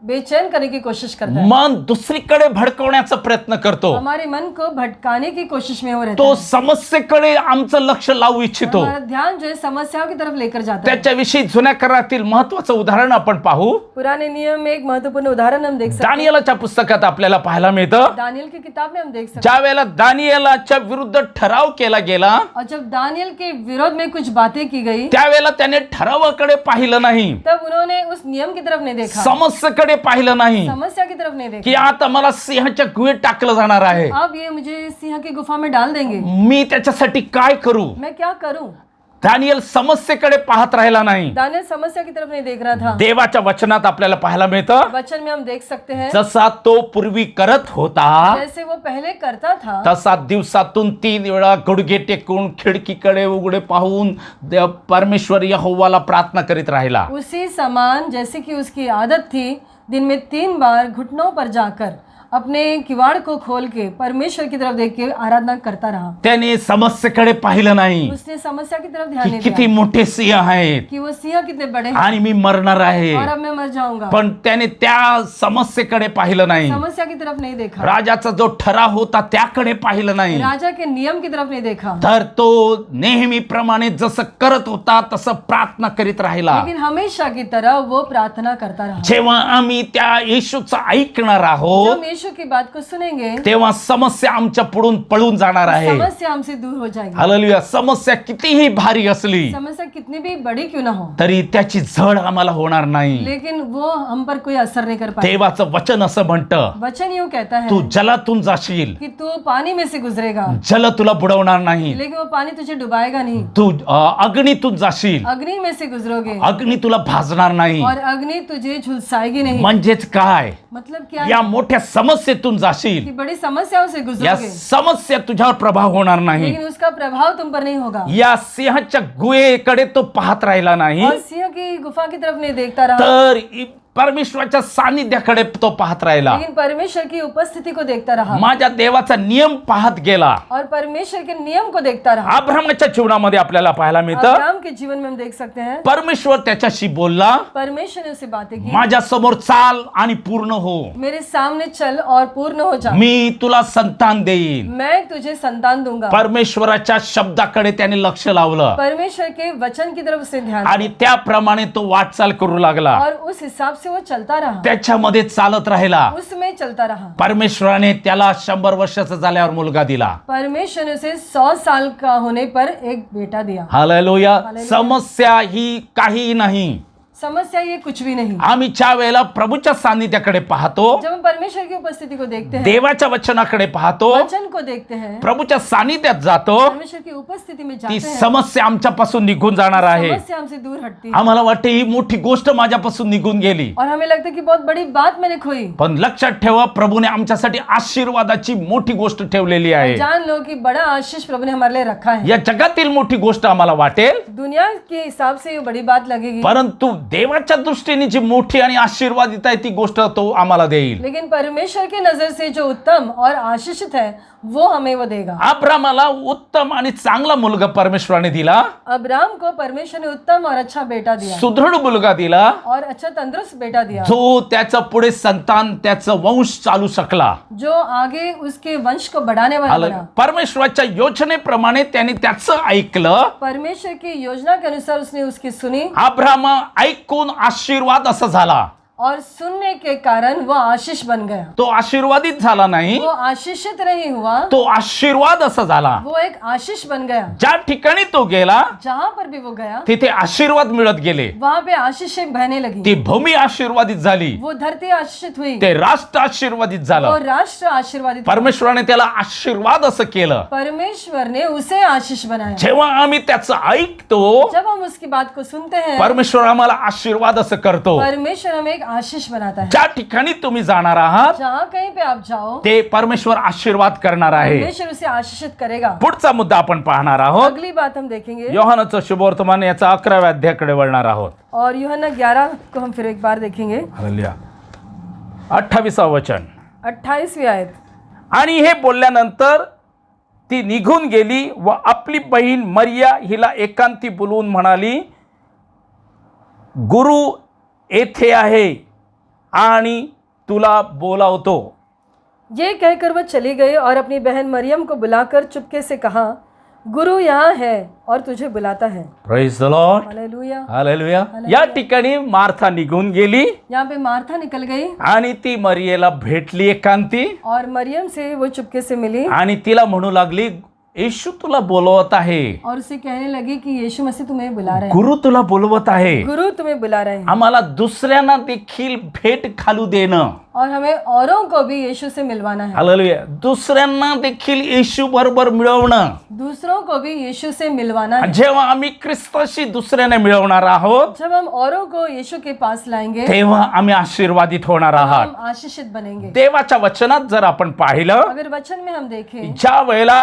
बेचैन करने की कोशिश करता है, मन दुसरीकडे भडकवण्याचा प्रयत्न करतो, हमारे मन को भटकाने की कोशिश में वो रहता तो है, समस्येकडे आमचं लक्ष लावू इच्छितो. हमारा ध्यान जो है समस्याओं की तरफ लेकर जाता है. त्याच्याविषयी जुन्या करारातील महत्वाचं उदाहरण आपण पाहू. पुराने नियम में एक महत्वपूर्ण उदाहरण हम देख सकते हैं. दानियेलाच्या पुस्तकात आपल्याला पाहायला मिळतं, दानियल की किताब में हम देख सकते ज्या वेळेला दानियेलाच्या विरुद्ध ठराव केला गेला, हैं, और जब दानियल के विरोध में कुछ बातें की गई, त्यावेळेला त्याने ठरावाकडे पाहिलं नाही, तब उन्होंने उस नियम की तरफ नहीं देखा, समस्येकडे पाहिलं नाही, समस्या की तरफ नहीं की देखा. आता मला सिंहाच्या गुहेत टाकलं जाणार आहे, अब ये मुझे सिंह की गुफा में डाल देंगे, मी त्याच्यासाठी काय करू. मैं क्या करूं. दानियल समस्येकडे पाहत राहिला नाही. दानियल समस्या की तरफ नहीं देख रहा था. देवाच्या वचनात आपल्याला पाहायला मिळतं, वचन में हम देख सकते हैं, जसा तो पूर्वी करत होता, जैसे वो पहले करता था, तसा दिवसातून 3 वेळा गुडघे टेकून खिडकीकडे उघडे पाहून परमेश्वर यहोवाला प्रार्थना करीत राहिला. उसी समान जैसे कि उसकी आदत थी, दिन में 3 बार घुटनों पर जाकर अपने किवाड़ को खोल के परमेश्वर की तरफ देख के आराधना करता रहा. त्याने समस्येकडे पाहिलं नाही, उसने समस्या की तरफ ध्यान की नहीं किती दिया मोठे सिंह आहेत कि वो सिंह कितने बड़े हैं आणि मी मरणार आहे, और अब मैं मर जाऊंगा. पण त्याने त्या समस्येकडे पाहिलं नाही. समस्या की तरफ नहीं देखा, राजाचा जो ठराव होता त्याकडे पाहिलं नाही, राजा के नियम की तरफ नहीं देखा, तर तो नेहमीप्रमाणे जसं करत होता तसं प्रार्थना करीत राहिला. लेकिन हमेशा की तरह वो प्रार्थना करता रहा. जेव्हा आम्ही त्या येशूचं ऐकणार जब आहोत, हम यीशु की बात को सुनेंगे, तेव्हा समस्या आमच्या पुढून पळून जाणार आहे. समस्या हमसे दूर हो जाएगी. हालेलुया. समस्या कितीही भारी असली समस्या कितनी भी बड़ी क्यों ना हो, तरी त्याची झड आम्हाला होणार नाही. लेकिन वो हम पर कोई असर नहीं कर पाएगा. देवाचं वचन असं म्हणतं, वचन यूं कहता है तू जलातून जाशील, कि तू पानी में से गुजरेगा, जल तुला बुडवणार नाही. लेकिन वो पानी तुझे डुबाएगा नहीं. तू अग्नीतून जाशील, अग्नि में से गुजरोगे अग्नी तुला भाजणार नाही. और अग्नि तुझे झुलसाएगी नहीं. म्हणजेच काय, मतलब क्या या है मोठ्या समस्येतून जाशील, कि बड़ी समस्याओं से या गुजरोगे, समस्या तुझ्यावर प्रभाव होणार नाही. लेकिन उसका प्रभाव तुम पर नहीं होगा. या सिंहाच्या गुहेकडे तो पाहत राहिला नाही, और सिंह की गुफा की तरफ नहीं देखता रहा, तर परमेश्वराच्या सानिध्याकडे तो पाहत राहिला. लेकिन परमेश्वर की उपस्थिति को देखता रहा माझ्या देवाचा नियम पाहत गेला. और परमेश्वर के नियम को देखता रहा. अब्राहमाच्या जीवनामध्ये आपल्याला पाहायला मिळतं, अब्राहम के जीवन में हम देख सकते हैं, परमेश्वर त्याच्याशी बोलला, परमेश्वर ने उससे बातें की, माझ्या समोर चाल आणि पूर्ण हो, मेरे सामने चल और पूर्ण हो जा, मी तुला संतान देईन. मैं तुझे संतान दूंगा. परमेश्वराच्या शब्दाकडे त्याने लक्ष लावलं परमेश्वर के वचन की तरफ से ध्यान आणि त्याप्रमाणे तो वाटचाल करू लागला. और उस हिसाब से वो चलता रहा, त्याच्यामध्ये चालत राहिला. उसमें चलता रहा. परमेश्वराने त्याला 100 वर्षाचा झाल्यावर मुलगा दिला. परमेश्वर ने उसे 100 साल का होने पर एक बेटा दिया. हालेलुया. समस्या ही काही नाही. समस्या ये कुछ भी नहीं. आम्ही ज्या वेळेला प्रभूच्या सानिध्याकडे पाहतो, जब हम परमेश्वर की उपस्थिति को देखते हैं, देवाच्या वचनाकडे पाहतो, वचन को देखते हैं, प्रभूच्या सानिध्यात जातो, परमेश्वर की उपस्थिति में जाते ती हैं, समस्या आमच्यापासून निघून जाणार आहे. समस्या हमसे दूर हटती है. आम्हाला वाटते ही मोठी गोष्ट माझ्यापासून निघून गेली, और हमें लगता है कि बहुत बड़ी बात मैंने खोई. पण लक्षात ठेवा, प्रभूने आमच्यासाठी आशीर्वादाची मोठी गोष्ट ठेवलेली आहे. जान लो कि बड़ा आशीष प्रभु ने हमारे लिए रखा है. या जगातील मोठी गोष्ट आम्हाला वाटेल, दुनिया के हिसाब से ये बड़ी बात लगेगी, परंतु देवाच्या दृष्टीने जी मोठी आणि आशीर्वादित आहे ती गोष्ट तो आम्हाला देईल. लेकिन परमेश्वर की नजर से जो उत्तम और आशीषित है वो हमें वो देगा. अब्रामाला उत्तम आणि चांगला मुलगा परमेश्वराने दिला, अब्राम को परमेश्वर ने उत्तम और अच्छा बेटा दिया सुदृढ मुलगा दिला, और अच्छा तंदुरुस्त बेटा दिया, जो त्याचं पुढे संतान, त्याचं वंश चालू शकला. जो आगे उसके वंश को बढ़ाने वाला बना. परमेश्वराच्या योजनेप्रमाणे त्याने त्याचं ऐकलं. परमेश्वर की योजना के अनुसार उसने उसकी सुनी अब्राम ऐकून आशीर्वाद असा झाला, और सुनने के कारण वो आशीष बन गया. तो आशीर्वादित झाला नाही, वो आशीषित नहीं हुआ, तो आशीर्वाद असा झाला. वो एक आशीष बन गया. ज्या ठिकाणी तो गेला जहां पर भी वो गया तिथे आशीर्वाद मिळत गेले. वहां पे आशीषें बहने लगी. ती भूमी आशीर्वादित झाली, वो धरती आशीषित हुई, ते राष्ट्र आशीर्वादित वो झालं. राष्ट्र आशीर्वादित हुआ. परमेश्वराने त्याला आशीर्वाद असं केलं. परमेश्वर ने उसे आशीष बनाया. जेव्हा आम्ही त्याचं ऐकतो, जब हम उसकी बात को सुनते हैं, परमेश्वर आम्हाला आशीर्वाद असं करतो. परमेश्वर हमें एक आशीष बनाता है. ज्या ठिकाणी तुम्ही जाणार आहात जहाँ कहीं पे आप जाओ, ते परमेश्वर आशीर्वाद करणार आहे. परमेश्वर उसे आशीषित करेगा. पुढचा मुद्दा आपण पाहणार आहोत. अगली बात हम देखेंगे योहानाचं शुभवर्तमान याचा 11व्या अध्यायाकडे वळणार आहोत. और यूहन्ना 11 को हम फिर एक बार देखेंगे. हालेलुया. 28वा वचन. 28वीं आयत. आणि हे बोलल्यानंतर ती निघून गेली व आपली बहीण मरिया हिला एकांती बोलवून म्हणाली, गुरु येथे आहे आणि तुला बोलावतो. ये कहकर वह चली गई और अपनी बहन मरियम को बुलाकर चुपके से कहा, गुरु यहाँ है और तुझे बुलाता है. Praise the Lord. Hallelujah. Hallelujah. या ठिकाणी मार्था निघून गेली यहाँ पे मार्था निकल गई आणि ती मरियेला भेटली एकांती और मरियम से वो चुपके से मिली आणि तिला म्हणू लागली, येशू तुला बोलवत आहे. और उसे कहने लगी कि यीशु मसीह तुम्हें बुला रहे हैं. गुरु तुला बोलवत आहे. गुरु तुम्हें बुला रहे हैं. आम्हाला दुसऱ्यांना देखील भेट घालू देणं. और हमें औरों को भी यीशु से मिलवाना है. हालेलुया. दुसऱ्यांना देखील येशू बरोबर मिळवणं. दूसरों को भी यीशु से मिलवाना है. जेव्हा आम्ही ख्रिस्ताशी दुसऱ्याने मिळवणार आहोत, जब हम औरों को यीशु के पास लाएंगे तेव्हा आम्ही आशीर्वादित होणार आहात. हम आशीषित बनेंगे. देवाच्या वचनात जर आपण पाहिलं, अगर वचन में हम देखें, ज्या वेळेला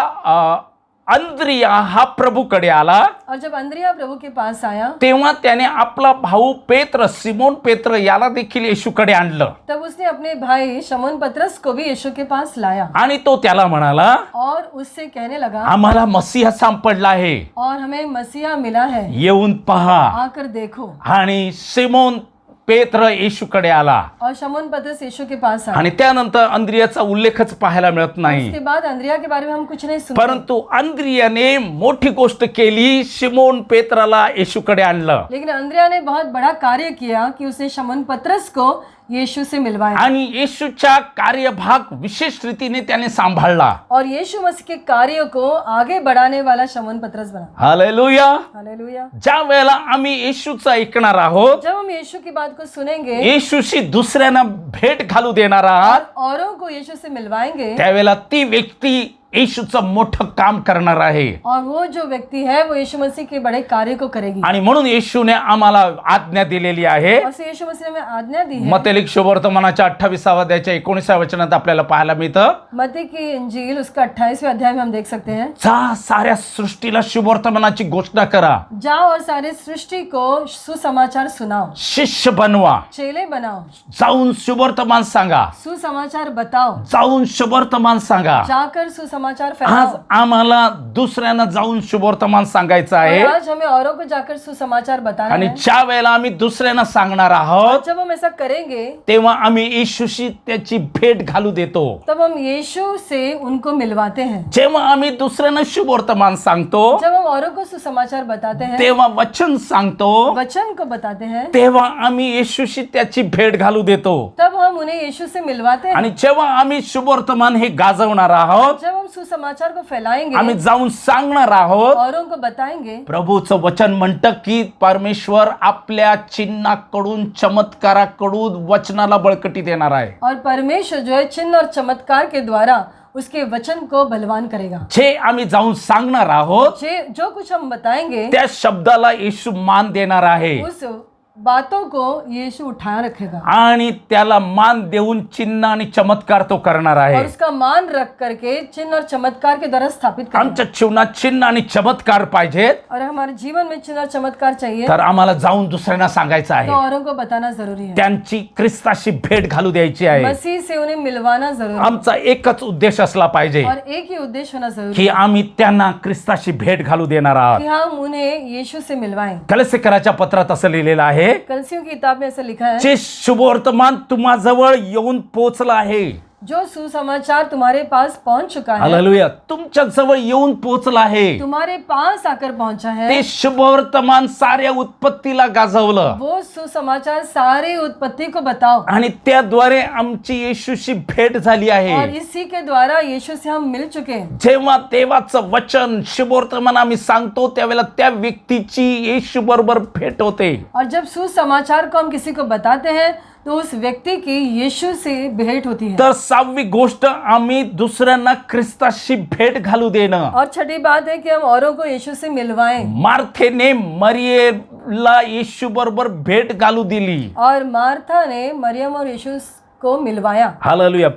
अंद्रिया हा प्रभूकडे आला, और जब अंद्रिया प्रभु के पास आया, तेव्हा त्याने आपला भाऊ पेत्र, सिमोन पेत्र याला देखील येशूकडे आणलं तब उसने अपने भाई शमौन पतरस को भी यीशु के पास लाया आणि तो त्याला म्हणाला, और उससे कहने लगा, आम्हाला मसीहा सापडला आहे, और हमें मसीहा मिला है, येऊन पहा. आकर देखो. आणि सिमोन पेत्र येशूकडे आला और शमौन पतरस यीशु के पास आया. आणि त्यानंतर अंद्रियाचा उल्लेखच पाहायला मिळत नाही. उसके बाद अंद्रिया के बारे में हम कुछ नहीं सुनते. परंतु अंद्रियाने मोठी गोष्ट केली, सिमोन पेत्राला येशूकडे आणलं लेकिन अंद्रिया ने बहुत बड़ा कार्य किया कि उसने शमौन पतरस को यीशु से मिलवाया. आणि येशूच्या कार्यभाग विशेष रीतीने त्याने सांभाळला. और यीशु मसीह के कार्य को आगे बढ़ाने वाला शमौन पतरस बना. हालेलुया. हालेलुया. ज्या वेळेला आम्ही येशूचं ऐकणार आहोत, जब हम यीशु की बात को सुनेंगे येशूशी दुसऱ्यांना भेट घालू देणार आहात, और औरों को यीशु से मिलवाएंगे, त्यावेळेला ती व्यक्ती येशूचं मोठं काम करणार आहे. और वो जो व्यक्ति है वो यीशु मसीह के बड़े कार्य को करेगी. आणि म्हणून येशूने आम्हाला आज्ञा दिलेली आहे. और से यीशु मसीह ने हमें आज्ञा दी है. मत्ती लिखित शुभवर्तमानाच्या 28व्या अध्यायाच्या 19व्या वचनात आपल्याला पाहायला मिळतं, मत्ती की इंजील उसका 28वें अध्याय में हम देख सकते हैं, जा साऱ्या सृष्टीला शुभवर्तमानाची घोषणा करा, जाओ और सारे सृष्टि को सुसमाचार सुनाओ, शिष्य बनवा, चेले बनाओ, जाऊन शुभवर्तमान सांगा, सुसमाचार बताओ, जाऊन शुभवर्तमान सांगा. जाकर सुसमाचार आज फैलाओ. आम्हाला दुसऱ्यांना जाऊन शुभवर्तमान सांगायचं और आहे. आज हमें औरों को जाकर सुसमाचार बताना आणि है. ज्या वेळेला आम्ही दुसऱ्यांना सांगणार और आहोत, जब हम ऐसा करेंगे तेव्हा आम्ही येशूशी त्याची भेट घालू देतो. तब हम यीशु से उनको मिलवाते हैं. जेव्हा आम्ही दुसऱ्यांना शुभवर्तमान सांगतो, जब हम औरों को सुसमाचार बताते हैं, तेव्हा वचन सांगतो, वचन को बताते हैं, तेव्हा आम्ही येशूशी त्याची भेट घालू देतो. तब हम उन्हें यीशु से मिलवाते हैं. आणि जेव्हा आम्ही शुभवर्तमान हे गाजवणार आहोत, जब हम सुसमाचार को फैलाएंगे, आम्ही जाऊन सांगणार आहोत, औरों को बताएंगे, प्रभूचं वचन म्हणतं की परमेश्वर आपल्या चिन्हाकडून, चमत्काराकडून वचनाला बळकटी देणार आहे. और परमेश्वर जो है चिन्ह और चमत्कार के द्वारा उसके वचन को बलवान करेगा. जे आम्ही जाऊन सांगणार आहोत, जो कुछ हम बताएंगे त्या शब्दाला येशू मान देणार आहे उस बातों को यीशु उठाया रखेगा. आणि त्याला मान देऊन चिन्ह आणि चमत्कार तो करणार और आहे. उसका मान रख करके चिन्ह और चमत्कार के द्वारा स्थापित करेगा. आमच्या जीवनात चिन्ह आणि चमत्कार पाहिजेत, और हमारे जीवन में चिन्ह और चमत्कार चाहिए तर आम्हाला जाऊन दुसऱ्यांना सांगायचं तो आहे, औरों को बताना जरूरी है. त्यांची ख्रिस्ताशी भेट घालू द्यायची आहे. मसीह से उन्हें मिलवाना जरूरी है. आमचा एकच उद्देश असला पाहिजे और एक ही उद्देश्य होना जरूरी की आम्ही त्यांना ख्रिस्ताशी भेट घालू देणार है आहोत. कि हम उन्हें यीशु से मिलवाएं. कलसीकराच्या पत्रात असं लिहिलेलं आहे, कलसियों की किताब में ऐसा लिखा है, जे शुभवर्तमान तुम्हाजवळ येऊन पोहोचलं आहे, जो सुसमाचार तुम्हारे पास पहुंच चुका है, हालेलुया, तुमच्या जवळ येऊन पोहोचलं आहे, तुम्हारे पास आकर पहुंचा है, ते शुभवर्तमान साऱ्या उत्पत्तीला गाजवलं वो सुसमाचार सारी उत्पत्ति को बताओ. आणि त्याद्वारे आमची येशूशी भेट झाली और आहे. इसी के द्वारा यीशु से हम मिल चुके हैं. जेव्हा देवाचं वचन शुभवर्तमान आम्ही सांगतो, त्यावेळेला त्या व्यक्तीची येशू बरोबर भेट होते. और जब सुसमाचार को हम किसी को बताते हैं तो उस व्यक्ति की यीशु से भेंट होती है. तर 6वी गोष्ट, आम्ही दुसऱ्यांना ख्रिस्ताशी भेट घालू देणं. और छठी बात है कि हम औरों को यीशु से मिलवाएं. मार्थेने मरियेला येशू बरोबर भेट घालू दिली. और मार्था ने मरियम और यीशु को मिलवाया. हालेलुया.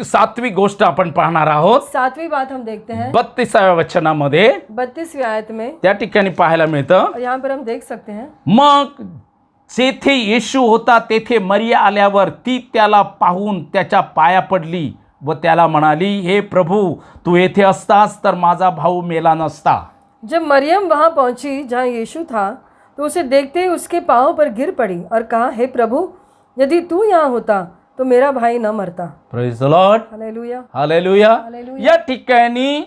7वी गोष्ट आपण पाहणार आहोत 7वीं बात हम देखते हैं 32व्या वचनामध्ये. 32वीं आयत में. त्या ठिकाणी पाहायला मिळतं, और यहाँ पर हम देख सकते हैं, मग जेथे येशू होता तेथे मरिया आल्यावर ती त्याला पाहून त्याच्या पाया पडली व त्याला म्हणाली, हे प्रभू, तू येथे असतास तर माझा भाऊ मेला नसता. जब मरियम वहाँ पहुंची जहाँ यीशु था तो उसे देखते ही उसके पाँव पर गिर पड़ी और कहा, हे प्रभु, यदि तू यहाँ होता तो मेरा भाई न मरता। Praise the Lord, hallelujah. Hallelujah. Hallelujah. या ठिकाणी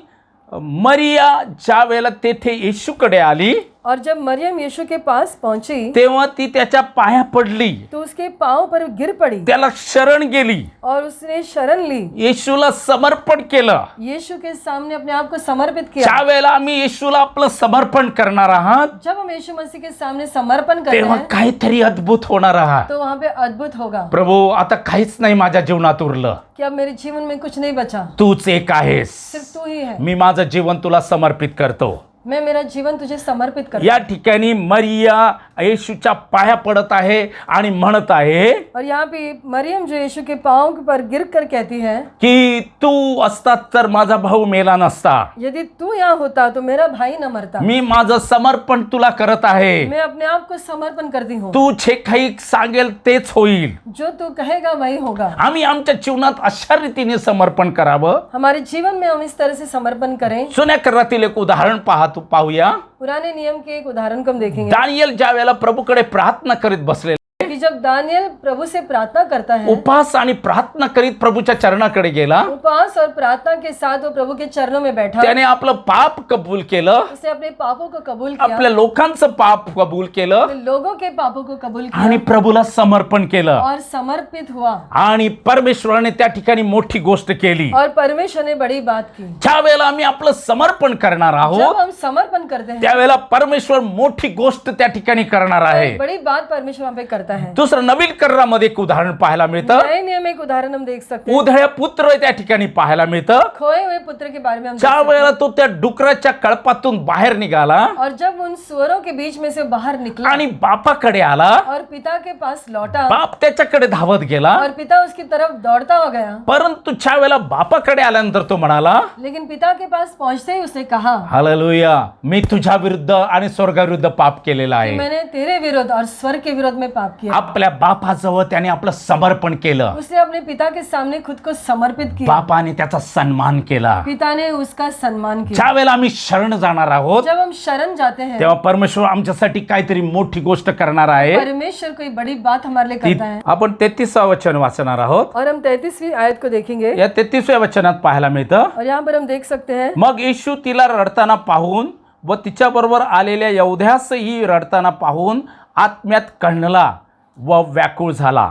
मरिया ज्या वेळेला तेथे येशूकडे आली और जब मरियम यीशु के पास पहुंची तेव्हा ती त्याच्या पाया पडली, तो उसके पांव पर गिर पड़ी त्याला शरण गेली, और उसने शरण ली, येशूला समर्पण केलं. यीशु के सामने अपने आप को समर्पित किया। ज्या वेळेला आम्ही येशूला आपलं समर्पण करणार आहात जब हम यीशु मसीह के सामने समर्पण करते तेव्हा हैं काहीतरी अद्भुत होणार आहात. तो वहाँ पे अद्भुत होगा। प्रभू आता काहीच नाही माझ्या जीवनात उरलं, कि अब मेरे जीवन में कुछ नहीं बचा, तूच एक आहेस. सिर्फ तू ही है। मी माझं जीवन तुला समर्पित करतो. मैं मेरा जीवन तुझे समर्पित करता या ठिकाणी मरिया येशूच्या पाया पडत आहे आणि म्हणत आहे हूं। और यहाँ पे मरियम जो यीशु के पांव पर गिर कर कहती है की तू असतात तर माझा भाऊ मेला नसता. यदि तू यहाँ होता तो मेरा भाई न मरता। मी माझं समर्पण तुला करत आहे. मैं अपने आप को समर्पण करती हूँ। तू जे काही सांगेल तेच होईल. जो तू कहेगा वही होगा। आम्ही आमच्या जीवनात अशा रीतीने समर्पण करावं. हमारे जीवन में हम इस तरह से समर्पण करें। जुन्या करारातील एक उदाहरण पाहूया. पुराने नियम के एक उदाहरण को हम देखेंगे दानियल ज्या वेळेला प्रभुकडे प्रार्थना करीत बसले, कि जब दानियल प्रभु से प्रार्थना करता है, उपवास आणि प्रार्थना करीत प्रभूच्या चरणाकडे गेला, उपवास और प्रार्थना के साथ वो प्रभु के चरणों में बैठा, त्याने आपलं पाप कबूल केलं, उसने अपने पापों को कबूल किया, आपल्या लोकांचं पाप कबूल केलं अपने लोगों के पापों को कबूल किया आणि प्रभूला समर्पण केलं. और समर्पित हुआ। आणि परमेश्वराने त्या ठिकाणी मोठी गोष्ट केली. और परमेश्वर ने बड़ी बात की। ज्या वेळेला आम्ही आपलं समर्पण करणार जब आहोत हम समर्पण करते हैं त्यावेळेला परमेश्वर मोठी गोष्ट त्या ठिकाणी करणार आहे. बड़ी बात परमेश्वर वहाँ पे करता है। दुसरं नवीन करारामध्ये एक उदाहरण पाहायला मिळतं. नए नियम में एक उदाहरण हम देख सकते हैं। उधळ्या पुत्र त्या ठिकाणी पाहायला मिळतं. खोए हुए पुत्र के बारे में हम देख ज्या सकते वेळेला तो त्या डुकराच्या कळपातून बाहेर निघाला हैं। और जब उन सुअरों के बीच में से बाहर निकला आणि बापाकडे आला, और पिता के पास लौटा बाप त्याच्याकडे धावत गेला. और पिता उसकी तरफ दौड़ता हुआ गया, परंतु ज्या वेळेला बापाकडे आल्यानंतर तो म्हणाला, लेकिन पिता के पास पहुंचते ही उसने कहा हालेलुया, मी तुझ्या विरुद्ध आणि स्वर्गाविरुद्ध पाप केलेला कि आहे. मैंने तेरे विरुद्ध और स्वर्ग के विरोध में पाप किया। आपल्या बापाजवळ त्याने आपलं समर्पण केलं. उसने अपने पिता के सामने खुद को समर्पित किया। बापाने त्याचा सन्मान केला. पिता ने उसका सम्मान किया। ज्या वेळेला आम्ही शरण जाणार आहोत जब हम शरण जाते हैं तेव्हा परमेश्वर आमच्यासाठी काहीतरी मोठी गोष्ट करणार आहे. परमेश्वर कोई बड़ी बात हमारे लिए करता है। आपण 33 वचन वाचणार आहोत. और हम 33वीं आयत को देखेंगे या 33व्या वचनात पाहायला मिळतं, और यहाँ पर हम देख सकते हैं मग येशू तिला रडताना पाहून व तिच्याबरोबर आलेल्या यहुद्यासही रडताना पाहून आत्म्यात कणला व व्याकुळ झाला.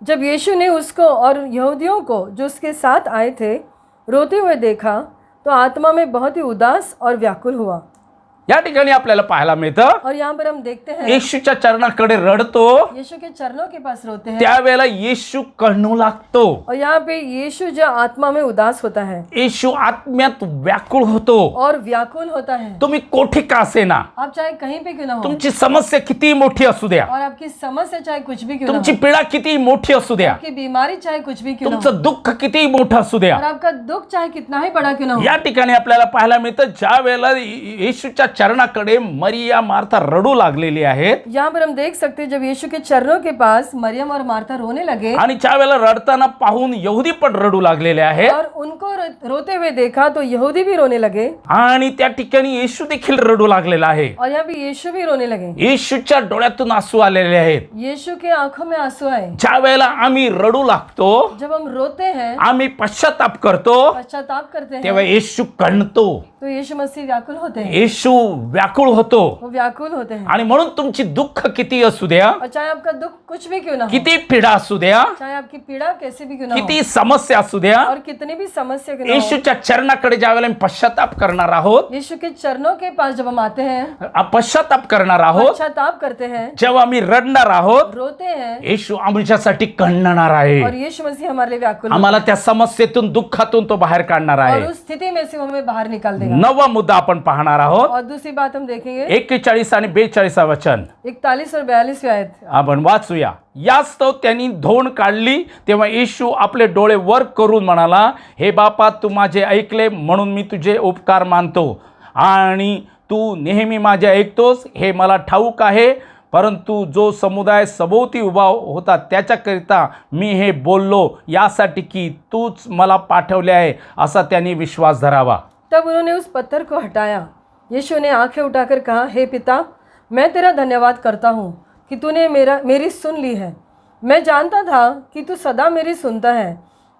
जब यीशु ने उसको और यहूदियों को जो उसके साथ आए थे रोते हुए देखा तो आत्मा में बहुत ही उदास और व्याकुल हुआ। या ठिकाणी आपल्याला पाहायला मिळतं, और यहाँ पर हम देखते हैं येशूच्या चरणाकडे रडतो, यीशु के चरणों के पास रोते हैं। त्यावेळेला येशू कळणू लागतो. और यहाँ पे यीशु जो आत्मा में उदास होता है येशू आत्म्यात व्याकुळ होतो. और व्याकुल होता है। तुम्ही कोठे का असेना, आप चाहे कहीं पे क्यों ना हो, तुमची समस्या किती मोठी असू द्या, और आपकी समस्या चाहे कुछ भी क्यों ना तुमची हो, पीडा किती मोठी असू द्या, आपकी बीमारी चाहे कुछ भी क्यों ना हो, तुमचं दुःख किती मोठं असू द्या, और आपका दुख चाहे कितना ही बड़ा क्यों ना हो, या ठिकाणी आपल्याला पाहायला मिळतं ज्या वेळेला येशूच्या चरणाकडे मरिया मार्था रडू लागलेली आहेत यहाँ पर हम देख सकते हैं जब यीशु के चरणों के पास मरियम और मार्था रोने लगे आणि ज्या वेळेला रडताना पाहून यहुदी पण रडू लागलेले आहेत और उनको रोते हुए देखा तो यहूदी भी रोने लगे आणि त्या ठिकाणी येशू देखील रडू लागलेला आहे. और यहाँ पे यीशु भी रोने लगे। येशूच्या डोळ्यातून आसू आलेले आहेत. यीशु के आंखों में आंसू आए। ज्या वेळेला आम्ही रडू लागतो, जब हम रोते हैं, आम्ही पश्चाताप करतो, पश्चाताप करते तेव्हा हैं, येशू कणतो, तो यीशु मसीह व्याकुल होते हैं, येशू व्याकुळ होतो. वो व्याकुल होते हैं। आणि म्हणून तुमची दुःख किती असू द्या, और चाहे आपका दुख कुछ भी क्यों ना हो, किती पीडा असू द्या, चाहे आपकी पीड़ा कैसे भी क्यों ना हो, किती समस्या असू द्या, और कितनी भी समस्या क्यों ना हो, येशूच्या चरणाकडे ज्या वेळेला पश्चाताप करणार आहोत, यीशु के चरणों के पास जब हम आते हैं, पश्चाताप करणार आहोत, पश्चाताप करते हैं, जेव्हा आम्ही रडणार आहोत, रोते हैं, येशू आमच्यासाठी कणणार आहे. और यीशु मसीह हमारे लिए व्याकुल आम्हाला त्या समस्येतून दुःखातून तो बाहेर काढणार और आहे. उस स्थिति में से वो हमें बाहर निकाल देगा। 9वा मुद्दा आपण पाहणार आहोत. और दूसरी बात हम देखेंगे 41 आणि 42 वचन 41 और 42 आयत। आपण वाचूया. यास्तव त्यांनी धोंड काढली तेव्हा येशू आपले डोळे वर करून म्हणाला, हे बापा, तू माझे ऐकले म्हणून मी तुझे उपकार मानतो आणि तू नेहमी माझे ऐकतोस हे मला ठाऊक आहे. परंतु जो समुदाय सभोवती उभा होता त्याच्याकरिता मी हे बोललो, यासाठी की तूच मला पाठवले आहे असा त्यांनी विश्वास धरावा. तब उन्होंने उस पत्थर को हटाया। यीशु ने आंखें उठाकर कहा, हे पिता, मैं तेरा धन्यवाद करता हूँ कि तूने मेरी सुन ली है। मैं जानता था कि तू सदा मेरी सुनता है,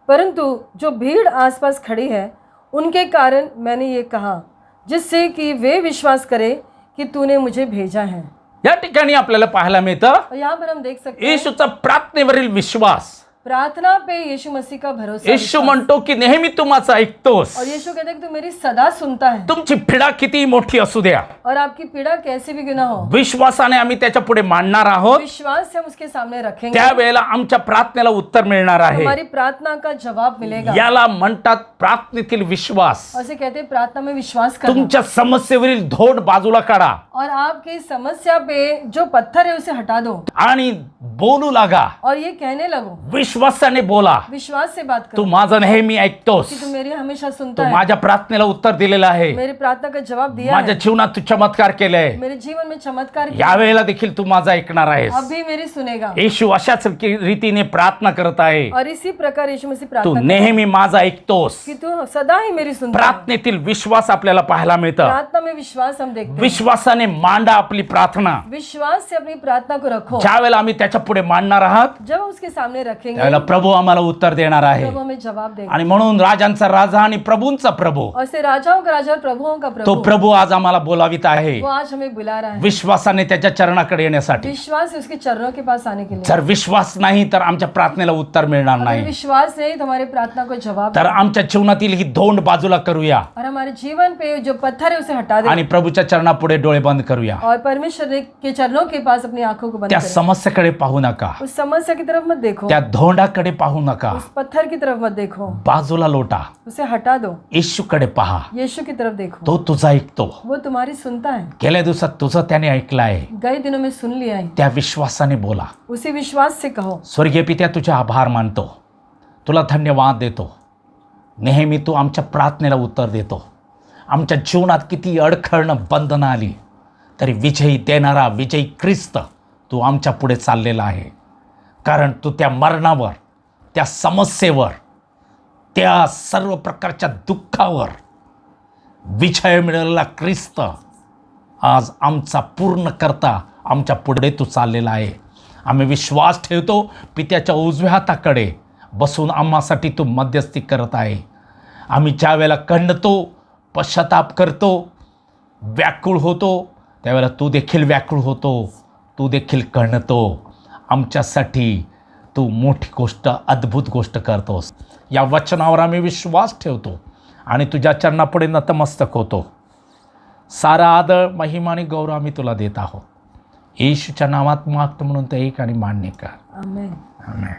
परंतु जो भीड़ आसपास खड़ी है उनके कारण मैंने ये कहा, जिससे कि वे विश्वास करें कि तूने मुझे भेजा है। या ठिकाणी आपल्याला पाहायला मिळतं और यहाँ पर हम देख सकते हैं येशूचा प्रार्थनेवरील विश्वास. प्रार्थना पे यीशु मसीह का भरोसा, येशू विश्वास। म्हणतो की नेहमी तू माझं ऐकतोस. और यीशु कहते हैं कि तू मेरी सदा सुनता है, तुमची पीडा किती मोठी असू द्या, और आपकी पीड़ा कैसी भी क्यों ना हो, विश्वासाने आम्ही त्याच्या पुढे मांडणार आहोत. विश्वास से हम उसके सामने रखेंगे, त्यावेळेला आमच्या प्रार्थनेला उत्तर मिळणार आहे. हमारी प्रार्थना का जवाब मिलेगा। याला म्हणतात प्रार्थनेतील विश्वास. और से कहते हैं प्रार्थना में विश्वास करना, तुमच्या समस्येवरील धोंड बाजूला काढा और आपकी समस्या पे जो पत्थर है उसे हटा दो, आणि बोलू लागा. और ये कहने लगो, विश्वासाने बोला, विश्वास से बात तू करो माझं नेहमी ऐकतोस. कि तू मेरी हमेशा तू सुनता है, माझ्या प्रार्थनेला उत्तर दिलेलं आहे. मेरी प्रार्थना का जवाब दिया माझ्या है, जीवनात तू चमत्कार केलंय. मेरे जीवन में चमत्कार किया, यावेळेला देखील तू माझा ऐकणार आहेस. अब भी मेरी सुनेगा। येशू अशाच रीतीने प्रार्थना करत आहे. और इसी प्रकार यीशु मसीह तू प्रार्थना नेहमी माझा ऐकतोस. कि तू सदा ही मेरी सुनता है। प्रार्थनेतील विश्वास आपल्याला पाहायला मिळतं. प्रार्थना में विश्वास हम देखते हैं, विश्वासाने मांडा आपली प्रार्थना. विश्वास से अपनी प्रार्थना को रखो, ज्यावेळेला आम्ही त्याच्या पुढे मांडणार आहात जब उसके सामने रखेंगे त्यावेळेला प्रभू आम्हाला उत्तर देणार आहे. प्रभु हमें जवाब देगा। आणि म्हणून राजांचा राजा आणि प्रभूंचा प्रभू और से राजाओं का राजा और प्रभुओं का तो प्रभु, प्रभू आज आम्हाला बोलावित आहे वो आज हमें बुला रहा है, विश्वासाने त्याच्या चरणाकडे येण्यासाठी. विश्वास से उसके चरणों के पास आने के लिए। जर विश्वास नाही तर आमच्या प्रार्थनेला उत्तर मिळणार अगर नाही. विश्वास नहीं तो हमारी प्रार्थना को जवाब तर दे। आमच्या जीवनातील ही धोंड बाजूला करूया और हमारे जीवन पे जो पत्थर है उसे हटा दे, आणि प्रभूच्या चरणापुढे डोळे बंद करूया. और परमेश्वर के चरणों के पास अपनी आंखों को बंद त्या करें। समस्येकडे पाहू नका, उस समस्या की तरफ मत देखो, त्या धोंडाकडे पाहू नका, उस पत्थर की तरफ मत देखो, बाजूला लोटा. उसे हटा दो, येशूकडे पहा, यीशु की तरफ देखो, तो तुझा ऐकतो. वो तुम्हारी सुनता है। गेल्या दिवसात तुझं त्याने ऐकलं आहे. गए दिनों में सुन लिया है, त्या विश्वासाने बोला. उसी विश्वास से कहो, स्वर्गीय पित्या तुझे आभार मानतो, तुला धन्यवाद देतो. नेहमी तू आमच्या प्रार्थनेला उत्तर देतो. आमच्या जीवनात किती अडखळणं बंधनं आली तरी विजयी देणारा विजयी ख्रिस्त तू आमच्या पुढे चाललेला आहे. कारण तू त्या मरणावर, त्या समस्येवर, त्या सर्व प्रकारच्या दुःखावर विजय मिळवलेला ख्रिस्त आज आमचा पूर्ण करता आमच्या पुढे तू चाललेला आहे. आम्ही विश्वास ठेवतो पित्याच्या उजव्या हाताकडे बसून आम्हासाठी तू मध्यस्थी करत आहे. आम्ही ज्या वेळेला खंडतो, पश्चाताप करतो, व्याकुळ होतो, त्यावेळेला तू देखील व्याकुळ होतो, तू देखील खंडतो. आमच्यासाठी तू मोठी गोष्ट, अद्भुत गोष्ट करतोस. या वचनावर आम्ही विश्वास ठेवतो आणि तुझ्या चरणापुढे नतमस्तक होतो. सारा आदर, महिमा आणि गौरव आम्ही तुला देत आहोत. येशूच्या नावात मागतो म्हणून ते एक आणि मान्य कर. आमेन। आमेन.